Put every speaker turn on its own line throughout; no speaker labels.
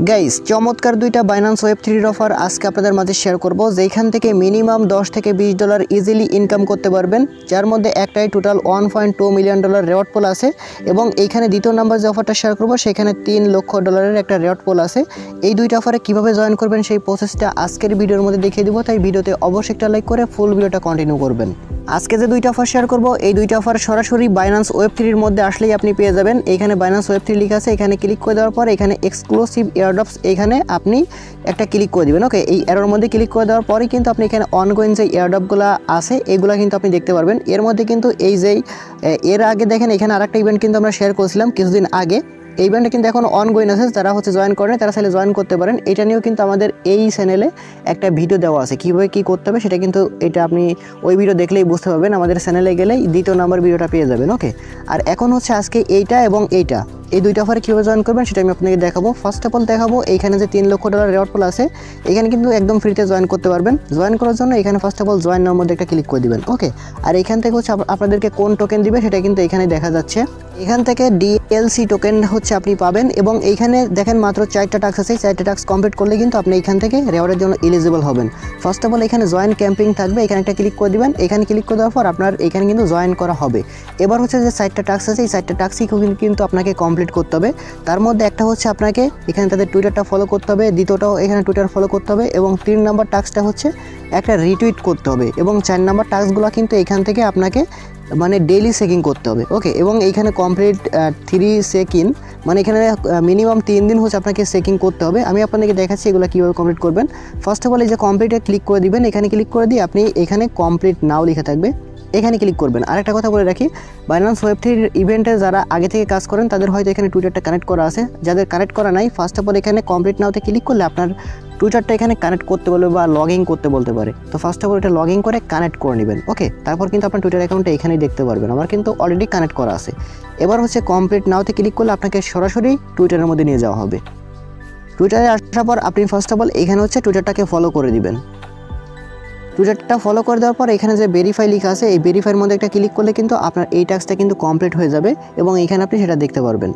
Guys চমৎকার দুইটা Binance web 3 offer আজকে আপনাদের মাঝে শেয়ার করব, যেখান থেকে মিনিমাম 10 থেকে 20 ডলার ইজিলি ইনকাম করতে পারবেন, যার মধ্যে একটাই টোটাল 1.2 মিলিয়ন ডলার রেওয়ার্ড পুল আছে। এবং এইখানে দ্বিতীয় নাম্বার যে অফারটা শেয়ার করব সেখানে 3 লক্ষ ডলারের একটা রেওয়ার্ড পুল আছে। এই দুইটা অফারে কিভাবে জয়েন করবেন সেই প্রসেসটা আজকের ভিডিওর মধ্যে দেখিয়ে দিব, তাই ভিডিওতে অবশ্যই একটা লাইক করে ফুল ভিডিওটা কন্টিনিউ করবেন। আজকে যে দুইটা অফার শেয়ার করব এই দুইটা অফার সরাসরি বাইন্যান্স ওয়েব 3 মধ্যে আসলেই আপনি পেয়ে যাবেন। এখানে বাইন্যান্স ওয়েব 3 লেখা আছে, এখানে ক্লিক করে দেওয়ার পর এখানে এক্সক্লুসিভ এয়ারড্রপস এখানে আপনি একটা ক্লিক করে দিবেন। ওকে, এই এরোর মধ্যে ক্লিক করে দেওয়ার পরেই কিন্তু আপনি এখানে অনগোয়িং যে এয়ারড্রপগুলো আছে এগুলো কিন্তু আপনি দেখতে পারবেন। এর মধ্যে কিন্তু এই যে এর আগে দেখেন এখানে আরেকটা ইভেন্ট কিন্তু আমরা শেয়ার করেছিলাম কিছুদিন আগে। এই ইভেন্টটা কিন্তু এখন অনগোয়িং আছে, যারা জয়েন করেন তারা চাইলে জয়েন করতে পারেন। এটা নিয়েও কিন্তু আমাদের এই চ্যানেলে একটা ভিডিও দেওয়া আছে কীভাবে কী করতে হবে, সেটা কিন্তু এটা আপনি ওই ভিডিও দেখলেই বুঝতে পারবেন। আমাদের চ্যানেলে গেলেই দ্বিতীয় নাম্বার ভিডিওটা পেয়ে যাবেন। ওকে, আর এখন আজকে এইটা এবং এইটা এই দুইটা অফারে কীভাবে জয়েন করবেন সেটা আমি আপনাকে দেখাবো। ফার্স্ট অফ অল দেখাবো এইখানে যে 3 লক্ষ ডলার রেওয়ার্ড পুল আছে, এখানে কিন্তু একদম ফ্রিতে জয়েন করতে পারবেন। জয়েন করার জন্য এখানে ফার্স্ট অফ অল জয়েন নামের মধ্যে একটা ক্লিক করে দিবেন। ওকে, আর এখান থেকে আপনাদেরকে কোন টোকেন দিবে সেটা কিন্তু এখানে দেখা যাচ্ছে। এখান থেকে ডিএলসি টোকেন আপনি পাবেন এবং এইখানে দেখেন মাত্র 4টা টাস্ক আছে। 4টা টাস্ক কমপ্লিট করলে কিন্তু আপনি এখান থেকে রেওয়ার্ডের জন্য এলিজিবল হবেন। ফার্স্ট অফ অল এখানে জয়েন ক্যাম্পিং থাকবে, এখানে একটা ক্লিক করে দিবেন। এখানে ক্লিক করে দেওয়ার পর আপনার এখানে কিন্তু জয়েন করা হবে। এবার যে 4টা টাস্ক আছে এই 4টা টাস্কই কিন্তু আপনাকে কমপ্লিট করতে হবে। তার মধ্যে একটা আপনাকে এখানে তাদের টুইটারটা ফলো করতে হবে, দ্বিতীয়টাও এখানে টুইটার ফলো করতে হবে এবং 3 নাম্বার টাস্কটা একটা রিটুইট করতে হবে এবং 4 নাম্বার টাস্কগুলো কিন্তু এখান থেকে আপনাকে মানে ডেইলি চেকিং করতে হবে। ওকে, এবং এইখানে কমপ্লিট 3 চেকিং মানে এখানে মিনিমাম 3 দিন আপনাকে চেকিং করতে হবে। আমি আপনাদেরকে দেখাচ্ছি এগুলো কীভাবে কমপ্লিট করবেন। ফার্স্ট অফ অল এই যে কমপ্লিটে ক্লিক করে দিবেন, এখানে ক্লিক করে দিয়ে আপনি এখানে কমপ্লিট নাও লেখা থাকবে, এখানে ক্লিক করবেন। আরেকটা কথা বলে রাখি, বাইন্যান্স ওয়েব 3 ইভেন্টে যারা আগে থেকে কাজ করেন তাদের হয়তো এখানে টুইটারটা কানেক্ট করা আছে, যাদের কানেক্ট করা নাই ফার্স্ট অফ অল এখানে কমপ্লিট নাওতে ক্লিক করলে আপনার টুইটারটা এখানে কানেক্ট করতে বলবে বা লগ ইন করতে বলতে পারে। তো ফার্স্ট অফ অল এটা লগ ইন করে কানেক্ট করে নেবেন। ওকে, তারপর কিন্তু আপনার টুইটার অ্যাকাউন্টটা এখানেই দেখতে পারবেন। আমার কিন্তু অলরেডি কানেক্ট করা আছে। এবার কমপ্লিট নাওতে ক্লিক করলে আপনাকে সরাসরি টুইটারের মধ্যে নিয়ে যাওয়া হবে। টুইটারে আসার পর আপনি ফার্স্ট অফ অল এখানে টুইটারটাকে ফলো করে দিবেন। টুইটারটা ফলো করে দেওয়ার পর এখানে যে ভেরিফাই লেখা আছে এই ভেরিফাইয়ের মধ্যে একটা ক্লিক করলে কিন্তু আপনার এই টাস্কটা কিন্তু কমপ্লিট হয়ে যাবে এবং এখানে আপনি সেটা দেখতে পারবেন।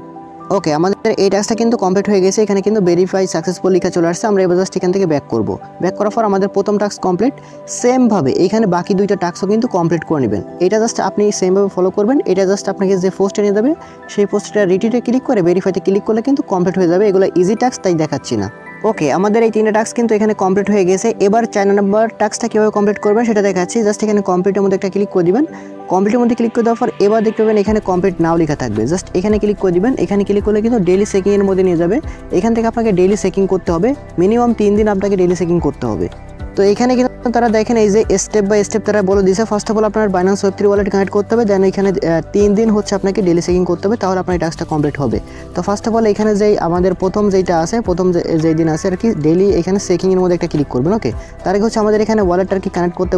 ওকে, আমাদের এই টাস্কটা কিন্তু কমপ্লিট হয়ে গেছে। এখানে কিন্তু ভেরিফাই সাকসেসফুল লেখা চলে আসছে। আমরা এবার জাস্ট এখান থেকে ব্যাক করব। ব্যাক করার পর আমাদের প্রথম টাস্ক কমপ্লিট। সেমভাবে এখানে বাকি 2টা টাস্কও কিন্তু কমপ্লিট করে নেবেন। এটা জাস্ট আপনি সেমভাবে ফলো করবেন। এটা জাস্ট আপনাকে যে পোস্টে নিয়ে যাবে সেই পোস্টটা রিটিটে ক্লিক করে ভেরিফাইতে ক্লিক করলে কিন্তু কমপ্লিট হয়ে যাবে। এগুলো ইজি টাস্ক, তাই দেখাচ্ছি না। ওকে, আমাদের এই 3টা টাস্ক কিন্তু এখানে কমপ্লিট হয়ে গেছে। এবার 4 নাম্বার টাস্কটা কীভাবে কমপ্লিট করবেন সেটা দেখাচ্ছি। জাস্ট এখানে কমপ্লিটের মধ্যে একটা ক্লিক করে দিবেন। কমপ্লিটের মধ্যে ক্লিক করে দেওয়ার পর এবার দেখতে পাবেন এখানে কমপ্লিট নাও লেখা থাকবে। জাস্ট এখানে ক্লিক করে দিবেন। এখানে ক্লিক করলে কিন্তু ডেইলি চেকিংয়ের মধ্যে নিয়ে যাবে। এখান থেকে আপনাকে ডেইলি চেকিং করতে হবে, মিনিমাম 3 দিন আপনাকে ডেইলি চেকিং করতে হবে। তো এখানে কিন্তু তারা দেখেন এই যে স্টেপ বাই স্টেপ তারা বলে দিয়েছে। ফার্স্ট অফ অল আপনার বাইন্যান্স ওয়েব 3 ওয়ালেট কানেক্ট করতে হবে, দেন এখানে 3 দিন আপনাকে ডেইলি চেকিং করতে হবে, তাহলে আপনার এই টাস্কটা কমপ্লিট হবে। তো ফার্স্ট অফ অল এখানে যেই আমাদের প্রথম যেইটা আছে, প্রথম যেই দিন আছে আর কি, ডেইলি এখানে চেকিংয়ের মধ্যে একটা ক্লিক করবেন। ওকে, তার আগে আমাদের এখানে ওয়ালেটটা আর কি কানেক্ট করতে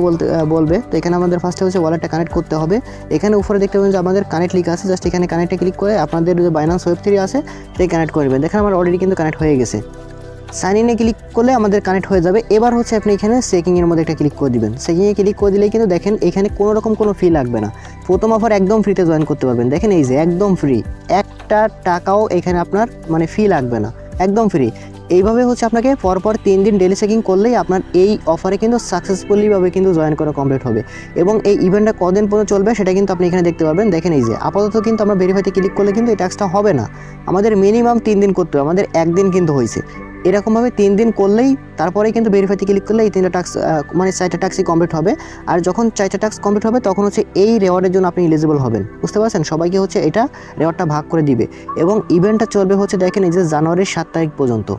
বলবে। তো এখানে আমাদের ফার্স্টে ওয়ালেটটা কানেক্ট করতে হবে। এখানে উপরে দেখতে পাবেন যে আমাদের কানেক্ট লিখা আছে, জাস্ট এখানে কানেক্টে ক্লিক করে আপনাদের যে বাইন্যান্স ওয়েব 3 আছে সেই কানেক্ট করবেন। দেখেন আমার অলরেডি কিন্তু কানেক্ট হয়ে গেছে। সাইন ইনে ক্লিক করলে আমাদের কানেক্ট হয়ে যাবে। এবার আপনি এখানে চেকিংয়ের মধ্যে একটা ক্লিক করে দিবেন। চেকিংয়ে ক্লিক করে দিলেই কিন্তু দেখেন এখানে কোনো রকম কোনো ফি লাগবে না। প্রথম অফার একদম ফ্রিতে জয়েন করতে পারবেন। দেখেন এই যে একদম ফ্রি, একটা টাকাও এখানে আপনার মানে ফি লাগবে না, একদম ফ্রি। এইভাবে আপনাকে পরপর 3 দিন ডেইলি চেকিং করলেই আপনার এই অফারে কিন্তু সাকসেসফুলিভাবে কিন্তু জয়েন করা কমপ্লিট হবে। এবং এই ইভেন্টটা কদিন পর্যন্ত চলবে সেটা কিন্তু আপনি এখানে দেখতে পারবেন। দেখেন এই যে আপাতত কিন্তু আমরা ভেরিফাইতে ক্লিক করলে কিন্তু এই টাস্কটা হবে না, আমাদের মিনিমাম 3 দিন করতে হবে। আমাদের 1 দিন কিন্তু হয়েছে। এরকমভাবে 3 দিন করলেই তারপরেই কিন্তু ভেরিফাইতে ক্লিক করলে এই 3টা টাস্ক মানে 4টা টাস্কই কমপ্লিট হবে। আর যখন 4টা টাস্ক কমপ্লিট হবে তখন এই রেওয়ার্ডের জন্য আপনি এলিজিবল হবেন। বুঝতে পারছেন? সবাইকে এটা রেওয়ার্ডটা ভাগ করে দিবে এবং ইভেন্টটা চলবে দেখেন এই যে জানুয়ারির 7 তারিখ পর্যন্ত।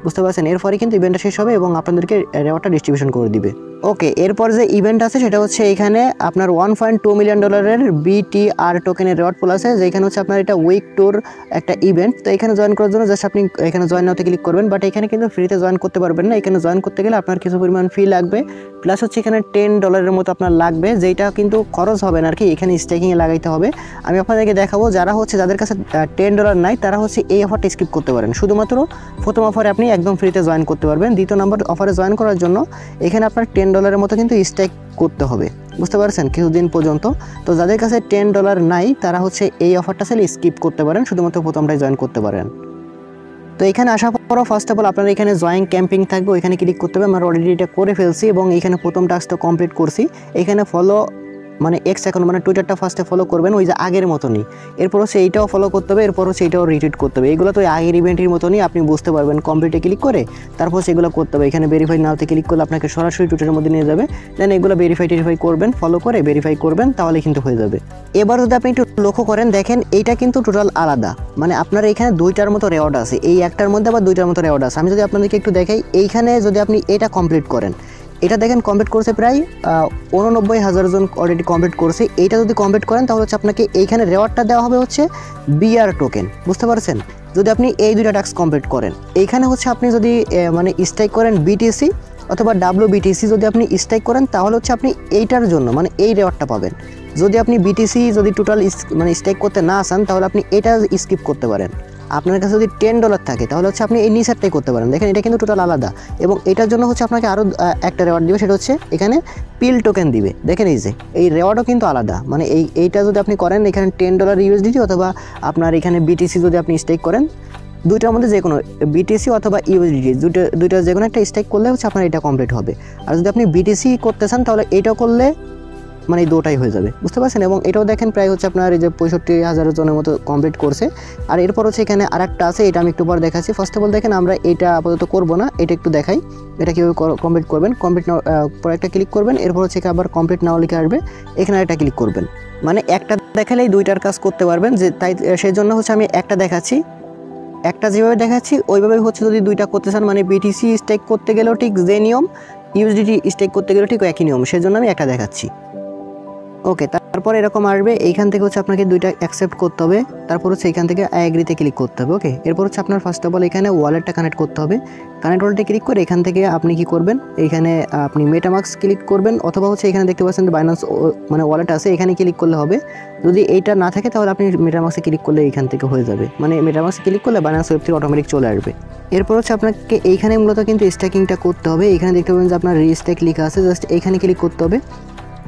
বুঝতে পারছেন? এরপরে কিন্তু ইভেন্টটা শেষ হবে এবং আপনাদেরকে রেওয়ার্ডটা ডিস্ট্রিবিউশন করে দিবে। ওকে, এরপর যে ইভেন্ট আছে সেটা এখানে আপনার 1.2 মিলিয়ন ডলারের BTR টোকেনের রেওয়ার্ড পুল আছে, যেখানে আপনার এটা উইক ট্যুর একটা ইভেন্ট। তো এখানে জয়েন করার জন্য জাস্ট আপনি এখানে জয়েন নাওতে ক্লিক করবেন। বাট এখানে কিন্তু ফ্রিতে জয়েন করতে পারবেন না। এখানে জয়েন করতে গেলে আপনার কিছু পরিমাণ ফি লাগবে, প্লাস এখানে $10 মতো আপনার লাগবে, যেটা কিন্তু খরচ হবে না আর কি, এখানে স্টেকিংয়ে লাগাইতে হবে। আমি আপনাদেরকে দেখাবো যারা যাদের কাছে $10 নাই তারা এই অফারটা স্কিপ করতে পারেন। শুধুমাত্র প্রথম অফারে আপনি একদম ফ্রিতে জয়েন করতে পারবেন। দ্বিতীয় নাম্বার অফারে জয়েন করার জন্য এখানে আপনার $10 মতো কিন্তু স্টেক করতে হবে। বুঝতে পারছেন? কিছুদিন পর্যন্ত। তো যাদের কাছে $10 নাই তারা এই অফারটা চাইলে স্কিপ করতে পারেন, শুধুমাত্র প্রথমটাই জয়েন করতে পারেন। তো এখানে আসার পরও ফার্স্ট অফ অল আপনারা এখানে জয়েন ক্যাম্পিং থাকবে, ওইখানে ক্লিক করতে হবে। আমরা অলরেডি এটা করে ফেলছি এবং এখানে প্রথম টাস্কটা কমপ্লিট করছি। এখানে ফলো মানে এক্স অ্যাকাউন্ট মানে টুইটারটা ফার্স্টে ফলো করবেন ওই যে আগের মতনই, এরপর হচ্ছে এইটাও ফলো করতে হবে, এরপর হচ্ছে এইটাও রিটুইট করতে হবে। এগুলো তো আগের ইভেন্টের মতনই, আপনি বুঝতে পারবেন। কমপ্লিটে ক্লিক করে তারপর সেগুলো করতে হবে। এখানে ভেরিফাই নাওতে ক্লিক করলে আপনাকে সরাসরি টুইটারের মধ্যে নিয়ে যাবে। দেন এগুলো ভেরিফাই করবেন, ফলো করে ভেরিফাই করবেন, তাহলে কিন্তু হয়ে যাবে। এবার যদি আপনি একটু লক্ষ্য করেন, দেখেন এইটা কিন্তু টোটাল আলাদা, মানে আপনার এখানে দুইটার মতো রেওয়ার্ড আছে, এই একটার মধ্যে আবার দুইটার মতো রেওয়ার্ড আছে। আমি যদি আপনাদেরকে একটু দেখাই, এইখানে যদি আপনি এটা কমপ্লিট করেন, এটা দেখেন কমপ্লিট করছে প্রায় 89,000 জন অলরেডি কমপ্লিট করছে। এইটা যদি কমপ্লিট করেন তাহলে হচ্ছে আপনাকে এইখানে রেওয়ার্ডটা দেওয়া হবে হচ্ছে বিআর টোকেন, বুঝতে পারছেন? যদি আপনি এই দুইটা টাস্ক কমপ্লিট করেন, এইখানে হচ্ছে আপনি যদি মানে স্ট্রাইক করেন বিটিসি অথবা WBTC, যদি আপনি স্ট্রাইক করেন তাহলে হচ্ছে আপনি এইটার জন্য মানে এই রেওয়ার্ডটা পাবেন। যদি আপনি বিটিসি যদি টোটাল মানে স্ট্রাইক করতে না চান তাহলে আপনি এটা স্কিপ করতে পারেন। আপনার কাছে যদি $10 থাকে তাহলে হচ্ছে আপনি এই নিচেরটাই করতে পারেন। দেখেন এটা কিন্তু টোটাল আলাদা, এবং এটার জন্য হচ্ছে আপনাকে আরও একটা রেওয়ার্ড দিবে, সেটা হচ্ছে এখানে পিল টোকেন দিবে। দেখেন এই যে এই রেওয়ার্ডও কিন্তু আলাদা, মানে এইটা যদি আপনি করেন এখানে $10 USDT অথবা আপনার এখানে বিটিসি যদি আপনি স্টেক করেন, দুইটার মধ্যে যে কোনো বিটিসি অথবা ইউএসডিটি দুইটা যে কোনো একটা স্টেক করলে হচ্ছে আপনার এটা কমপ্লিট হবে। আর যদি আপনি বিটিসি করতে চান তাহলে এইটাও করলে মানে এই দুটাই হয়ে যাবে, বুঝতে পারছেন? এবং এটাও দেখেন প্রায় হচ্ছে আপনার এই যে 65,000 জনের মতো কমপ্লিট করছে। আর এরপর হচ্ছে এখানে আরেকটা আছে, এটা আমি একটু পর দেখাচ্ছি। ফার্স্ট অফ অল দেখেন আমরা এটা আপাতত করবো না, এটা একটু দেখাই এটা কীভাবে কমপ্লিট করবেন। কমপ্লিট নাও পরে একটা ক্লিক করবেন, এরপর হচ্ছে আবার কমপ্লিট নাও লিখে আসবে, এখানে একটা ক্লিক করবেন। মানে একটা দেখালেই দুইটার কাজ করতে পারবেন, যে তাই সেই জন্য হচ্ছে আমি একটা দেখাচ্ছি। একটা যেভাবে দেখাচ্ছি ওইভাবে হচ্ছে যদি দুইটা করতে চান, মানে বিটিসি স্টেক করতে গেলেও ঠিক যে নিয়ম, ইউএসডিটি স্টেক করতে গেলেও ঠিক একই নিয়ম, সেজন্য আমি একটা দেখাচ্ছি। ওকে, তারপর এরকম আসবে, এইখান থেকে হচ্ছে আপনাকে দুইটা অ্যাকসেপ্ট করতে হবে, তারপর হচ্ছে এখান থেকে অ্যাগ্রিতে ক্লিক করতে হবে। ওকে, এরপর হচ্ছে আপনার ফার্স্ট অফ অল এখানে ওয়ালেটটা কানেক্ট করতে হবে। কানেক্ট ওয়ালেটে ক্লিক করে এখান থেকে আপনি কি করবেন, এইখানে আপনি মেটামাস্ক ক্লিক করবেন, অথবা হচ্ছে এখানে দেখতে পাচ্ছেন বাইন্যান্স মানে ওয়ালেট আছে, এখানে ক্লিক করলে হবে। যদি এইটা না থাকে তাহলে আপনি মেটামাস্কে ক্লিক করলে এইখান থেকে হয়ে যাবে, মানে মেটামাস্কে ক্লিক করলে বাইন্যান্স ওয়েব থেকে অটোমেটিক চলে আসবে। এরপর হচ্ছে আপনাকে এইখানে মূলত কিন্তু স্ট্যাকিংটা করতে হবে। এখানে দেখতে পাবেন যে আপনার রিস্ট্যাক লেখা আছে, জাস্ট এইখানে ক্লিক করতে হবে।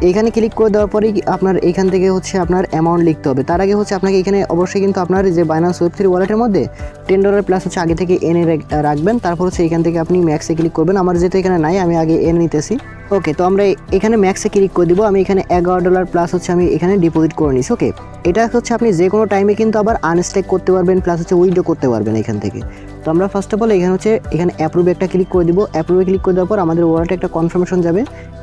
এইখানে ক্লিক করে দেওয়ার পরেই আপনার এইখান থেকে হচ্ছে আপনার অ্যামাউন্ট লিখতে হবে। তার আগে হচ্ছে আপনাকে এখানে অবশ্যই কিন্তু আপনার যে বাইন্যান্স ওয়েব3 ওয়ালেটের মধ্যে $10 প্লাস হচ্ছে আগে থেকে এনে রাখবেন। তারপর হচ্ছে এখান থেকে আপনি ম্যাক্সে ক্লিক করবেন। আমার যেহেতু এখানে নাই, আমি আগে এনে নিতেছি। ওকে, তো আমরা এখানে ম্যাক্সে ক্লিক করে দিব। আমি এখানে $11 প্লাস হচ্ছে আমি এখানে ডিপোজিট করে নিছি। ওকে, এটা হচ্ছে আপনি যে কোনো টাইমে কিন্তু আবার আনস্টেক করতে পারবেন, প্লাস হচ্ছে উইথড্র করতে পারবেন এখান থেকে। তো আমরা ফার্স্ট অফ অল এখানে অ্যাপ্রুভে একটা ক্লিক করে দিব। অ্যাপ্রুভে ক্লিক করে দেওয়ার পর আমাদের ওয়ালেটে একটা কনফার্মেশন যাবে।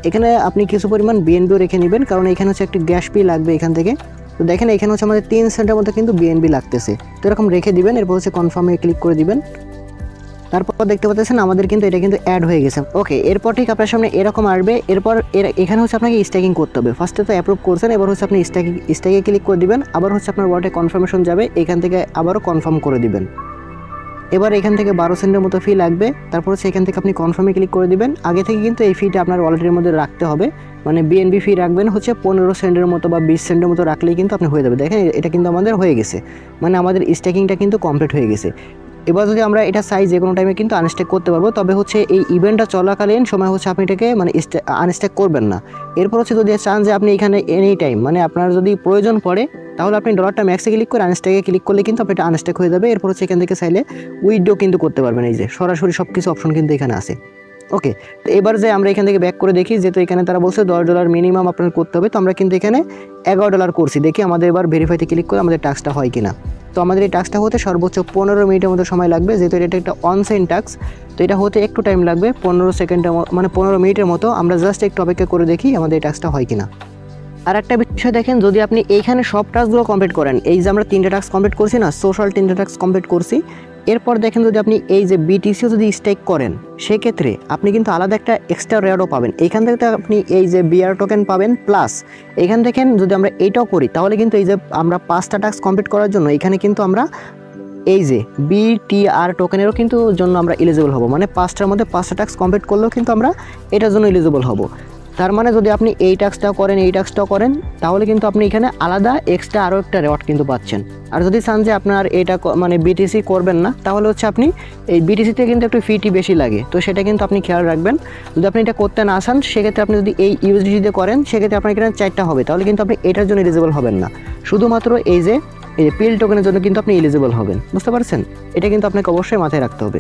এখানে আপনি কিছু পরিমাণ বিএনবিও রেখে নেবেন, কারণ এখানে হচ্ছে একটি গ্যাস ফি লাগবে এখান থেকে। তো দেখেন এখানে হচ্ছে আমাদের 3 সেন্টের মতো কিন্তু বিএনবি লাগতেছে, তো এরকম রেখে দিবেন। এরপর হচ্ছে কনফার্মে ক্লিক করে দিবেন। তারপর দেখতে পাচ্ছেন আমাদের কিন্তু এটা কিন্তু অ্যাড হয়ে গেছে। ওকে, এরপর ঠিক আপনার সামনে এরকম আসবে। এরপর এখানে হচ্ছে আপনাকে স্ট্যাকিং করতে হবে। ফার্স্টে তো অ্যাপ্রুভ করছেন, এবার হচ্ছে আপনি স্ট্যাকে ক্লিক করে দিবেন। আবার হচ্ছে আপনার ওয়ালেটে কনফার্মেশন যাবে, এখান থেকে আবারও কনফার্ম করে দিবেন। এবার এখান থেকে 12 সেন্টের মতো ফি লাগবে। তারপর হচ্ছে এখান থেকে আপনি কনফার্মে ক্লিক করে দিবেন। আগে থেকে কিন্তু এই ফিটা আপনার ওয়ালেটের মধ্যে রাখতে হবে, মানে বিএনবি ফি রাখবেন হচ্ছে 15 সেন্টের মতো বা 20 সেন্টের মতো রাখলেই কিন্তু আপনি হয়ে যাবে। দেখেন এটা কিন্তু আমাদের হয়ে গেছে, মানে আমাদের স্ট্যাকিংটা কিন্তু কমপ্লিট হয়ে গেছে। এবার যদি আমরা এটা চাই যে কোনো টাইমে কিন্তু আনস্ট্যাক করতে পারবো, তবে হচ্ছে এই ইভেন্টটা চলাকালীন সময় হচ্ছে আপনি এটাকে মানে আনস্ট্যাক করবেন না। এরপর হচ্ছে যদি চান যে আপনি এখানে এনি টাইম মানে আপনার যদি প্রয়োজন পড়ে, তাহলে আপনি ডলারটা ম্যাক্সে ক্লিক করে আনস্ট্যাকে ক্লিক করলে কিন্তু আপনি এটা আনস্ট্যাক হয়ে যাবে। এরপর হচ্ছে এখান থেকে চাইলে উইথড্র কিন্তু করতে পারবেন, এই যে সরাসরি সব কিছু অপশন কিন্তু এখানে আছে। ওকে, তো এবার যে আমরা এখান থেকে ব্যাক করে দেখি, যেহেতু এখানে তারা বলছে $10 মিনিমাম আপনার করতে হবে, তো আমরা কিন্তু এখানে $11 করছি। দেখি আমাদের এবার ভেরিফাইতে ক্লিক করে আমাদের টাস্কটা হয় কিনা। তো আমাদের এই টাস্কটা হতে সর্বোচ্চ 15 মিনিটের মতো সময় লাগবে, যেহেতু এটা একটা অনসাইন টাস্ক। তো এটা হতে একটু টাইম লাগবে, 15 সেকেন্ডের মানে 15 মিনিটের মতো। আমরা জাস্ট একটু অপেক্ষা করে দেখি আমাদের এই টাস্কটা হয় কিনা। আর একটা বিষয় দেখেন, যদি আপনি এইখানে সব টাস্কগুলো কমপ্লিট করেন, এই যে আমরা 3টে টাস্ক কমপ্লিট করছি না, সোশ্যাল 3টে টাস্ক কমপ্লিট করছি। এরপর দেখেন যদি আপনি এই যে বিটিসিও যদি স্টেক করেন, সেক্ষেত্রে আপনি কিন্তু আলাদা একটা এক্সট্রা রেওয়ার্ডও পাবেন। এইখান থেকে আপনি এই যে বিআর টোকেন পাবেন, প্লাস এইখান থেকে যদি আমরা এইটাও করি তাহলে কিন্তু এই যে আমরা 5টা টাস্ক কমপ্লিট করার জন্য এখানে কিন্তু আমরা এই যে বিটিআর টোকেনেরও কিন্তু জন্য আমরা এলিজিবল হব, মানে 5টার মধ্যে 5টা টাস্ক কমপ্লিট করলেও কিন্তু আমরা এটার জন্য এলিজিবল হব। তার মানে যদি আপনি এই টাস্কটাও করেন, এই টাস্কটাও করেন, তাহলে কিন্তু আপনি এখানে আলাদা এক্সট্রা আরও একটা রেওয়ার্ড কিন্তু পাচ্ছেন। আর যদি চান যে আপনার এটা মানে বিটিসি করবেন না, তাহলে হচ্ছে আপনি এই বিটিসিতে কিন্তু একটু ফিটি বেশি লাগে, তো সেটা কিন্তু আপনি খেয়াল রাখবেন। যদি আপনি এটা করতে না চান, সেক্ষেত্রে আপনি যদি এই ইউএসডিটিতে করেন, সেক্ষেত্রে আপনার এখানে 4টা হবে, তাহলে কিন্তু আপনি এটার জন্য এলিজিবল হবেন না। শুধুমাত্র এই যে এই যে পিল টোকেনের জন্য কিন্তু আপনি এলিজিবল হবেন। বুঝতে পারছেন? এটা কিন্তু আপনাকে অবশ্যই মাথায় রাখতে হবে।